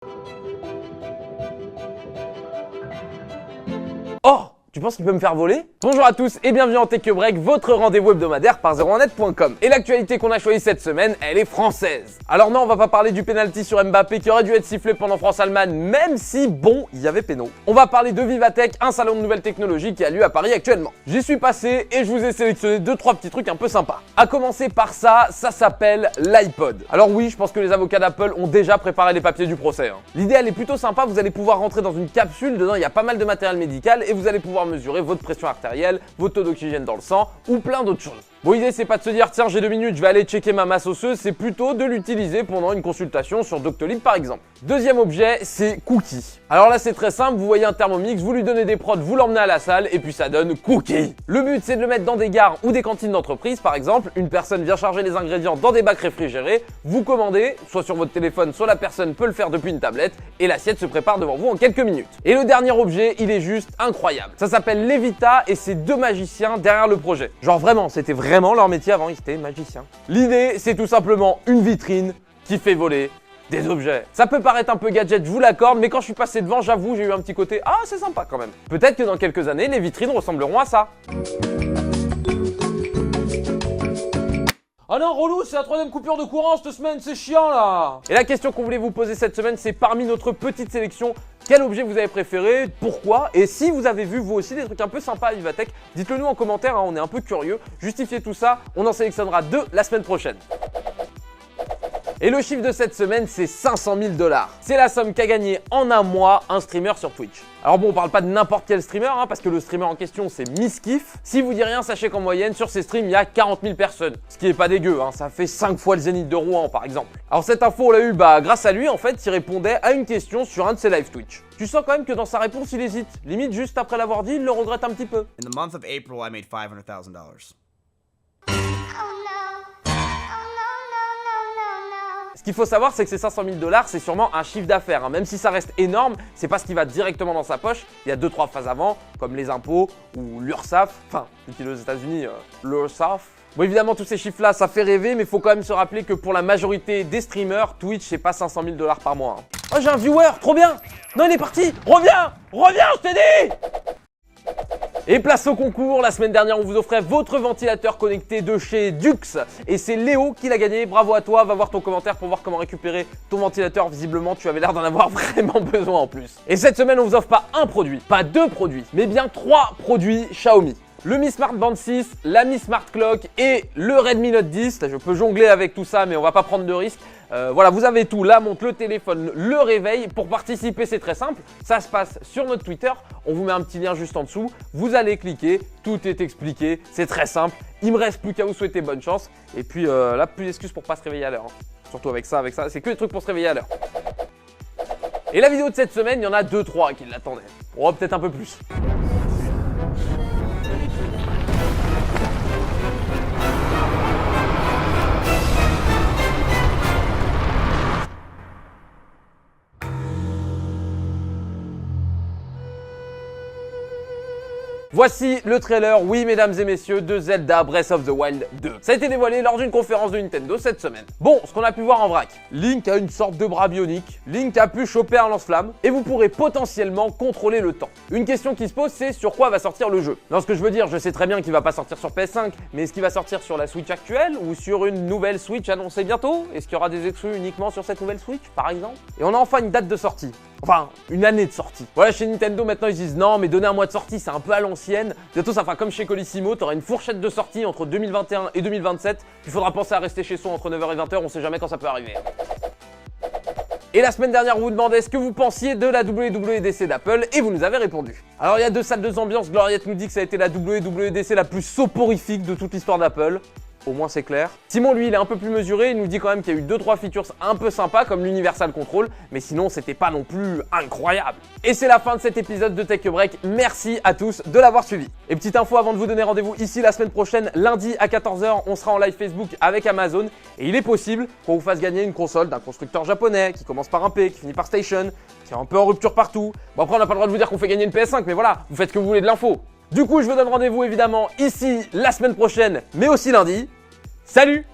Oh, tu penses qu'il peut me faire voler? Bonjour à tous et bienvenue en Tech Break, votre rendez-vous hebdomadaire par 01net.com. Et l'actualité qu'on a choisie cette semaine, elle est française. Alors non, on va pas parler du penalty sur Mbappé qui aurait dû être sifflé pendant France-Allemagne, même si, bon, il y avait péno. On va parler de Vivatech, un salon de nouvelles technologies qui a lieu à Paris actuellement. J'y suis passé et je vous ai sélectionné 2-3 petits trucs un peu sympas. À commencer par ça s'appelle l'iPod. Alors oui, je pense que les avocats d'Apple ont déjà préparé les papiers du procès. L'idée, elle est plutôt sympa, vous allez pouvoir rentrer dans une capsule, dedans il y a pas mal de matériel médical et vous allez pouvoir mesurer votre pression artérielle, votre taux d'oxygène dans le sang ou plein d'autres choses. Bon, l'idée c'est pas de se dire tiens j'ai 2 minutes, je vais aller checker ma masse osseuse, c'est plutôt de l'utiliser pendant une consultation sur Doctolib par exemple. Deuxième objet, c'est Cookie. Alors là c'est très simple, vous voyez un Thermomix, vous lui donnez des prods, vous l'emmenez à la salle et puis ça donne Cookie. Le but c'est de le mettre dans des gares ou des cantines d'entreprise par exemple, une personne vient charger les ingrédients dans des bacs réfrigérés, vous commandez, soit sur votre téléphone, soit la personne peut le faire depuis une tablette et l'assiette se prépare devant vous en quelques minutes. Et le dernier objet, il est juste incroyable. Ça s'appelle Levita et c'est 2 magiciens derrière le projet. Genre vraiment, c'était vraiment leur métier avant, ils étaient magiciens. L'idée, c'est tout simplement une vitrine qui fait voler des objets. Ça peut paraître un peu gadget, je vous l'accorde, mais quand je suis passé devant, j'avoue, j'ai eu un petit côté « Ah, c'est sympa quand même ». Peut-être que dans quelques années, les vitrines ressembleront à ça. Ah non, relou, c'est la 3e coupure de courant cette semaine, c'est chiant là. Et la question qu'on voulait vous poser cette semaine, c'est parmi notre petite sélection, quel objet vous avez préféré, pourquoi, et si vous avez vu vous aussi des trucs un peu sympas à Vivatech, dites-le nous en commentaire, on est un peu curieux. Justifiez tout ça, on en sélectionnera 2 la semaine prochaine. Et le chiffre de cette semaine, c'est 500 000 $. C'est la somme qu'a gagné en un mois un streamer sur Twitch. Alors bon, on parle pas de n'importe quel streamer, parce que le streamer en question, c'est Misskiff. Si vous dit rien, sachez qu'en moyenne, sur ces streams, il y a 40 000 personnes. Ce qui est pas dégueu, ça fait 5 fois le Zénith de Rouen, par exemple. Alors cette info, on l'a eu grâce à lui, en fait, il répondait à une question sur un de ses live Twitch. Tu sens quand même que dans sa réponse, il hésite. Limite, juste après l'avoir dit, il le regrette un petit peu. In the month of April, I made $500,000. Ce qu'il faut savoir, c'est que ces 500 000 $, c'est sûrement un chiffre d'affaires. Même si ça reste énorme, c'est pas ce qui va directement dans sa poche. Il y a 2-3 phases avant, comme les impôts ou l'URSSAF. Enfin, qui est aux États-Unis, l'URSSAF. Bon, évidemment, tous ces chiffres-là, ça fait rêver, mais il faut quand même se rappeler que pour la majorité des streamers, Twitch, c'est pas 500 000 $ par mois. Oh, j'ai un viewer, trop bien! Non, il est parti! Reviens! Reviens, je t'ai dit! Et place au concours, la semaine dernière on vous offrait votre ventilateur connecté de chez Dux et c'est Léo qui l'a gagné, bravo à toi, va voir ton commentaire pour voir comment récupérer ton ventilateur, visiblement tu avais l'air d'en avoir vraiment besoin en plus. Et cette semaine on vous offre pas un produit, pas 2 produits, mais bien 3 produits Xiaomi. Le Mi Smart Band 6, la Mi Smart Clock et le Redmi Note 10, je peux jongler avec tout ça mais on va pas prendre de risques. Voilà, vous avez tout, la montre, le téléphone, le réveil. Pour participer, c'est très simple. Ça se passe sur notre Twitter. On vous met un petit lien juste en dessous. Vous allez cliquer, tout est expliqué. C'est très simple. Il me reste plus qu'à vous souhaiter bonne chance. Et puis là, plus d'excuses pour pas se réveiller à l'heure. Surtout avec ça. C'est que des trucs pour se réveiller à l'heure. Et la vidéo de cette semaine, il y en a 2-3 qui l'attendaient. Oh, peut-être un peu plus. Voici le trailer, oui mesdames et messieurs, de Zelda Breath of the Wild 2. Ça a été dévoilé lors d'une conférence de Nintendo cette semaine. Bon, ce qu'on a pu voir en vrac, Link a une sorte de bras bionique, Link a pu choper un lance-flamme, et vous pourrez potentiellement contrôler le temps. Une question qui se pose, c'est sur quoi va sortir le jeu. Non, ce que je veux dire, je sais très bien qu'il va pas sortir sur PS5, mais est-ce qu'il va sortir sur la Switch actuelle ou sur une nouvelle Switch annoncée bientôt? Est-ce qu'il y aura des exclus uniquement sur cette nouvelle Switch, par exemple? Et on a enfin une date de sortie. Enfin, une année de sortie. Voilà, chez Nintendo, maintenant, ils disent non, mais donner un mois de sortie, c'est un peu à l'ancienne. Bientôt, ça fera comme chez Colissimo, t'auras une fourchette de sortie entre 2021 et 2027. Il faudra penser à rester chez soi entre 9h et 20h, on sait jamais quand ça peut arriver. Et la semaine dernière, on vous demandait ce que vous pensiez de la WWDC d'Apple et vous nous avez répondu. Alors, il y a 2 salles, 2 ambiances. Gloriette nous dit que ça a été la WWDC la plus soporifique de toute l'histoire d'Apple. Au moins c'est clair. Simon lui il est un peu plus mesuré, il nous dit quand même qu'il y a eu 2-3 features un peu sympas comme l'Universal Control, mais sinon c'était pas non plus incroyable. Et c'est la fin de cet épisode de Tech Break, merci à tous de l'avoir suivi. Et petite info avant de vous donner rendez-vous ici la semaine prochaine, lundi à 14 h, on sera en live Facebook avec Amazon et il est possible qu'on vous fasse gagner une console d'un constructeur japonais qui commence par un P, qui finit par Station, qui est un peu en rupture partout. Bon après on n'a pas le droit de vous dire qu'on fait gagner une PS5, mais voilà, vous faites que vous voulez de l'info. Du coup, je vous donne rendez-vous évidemment ici la semaine prochaine, mais aussi lundi. Salut!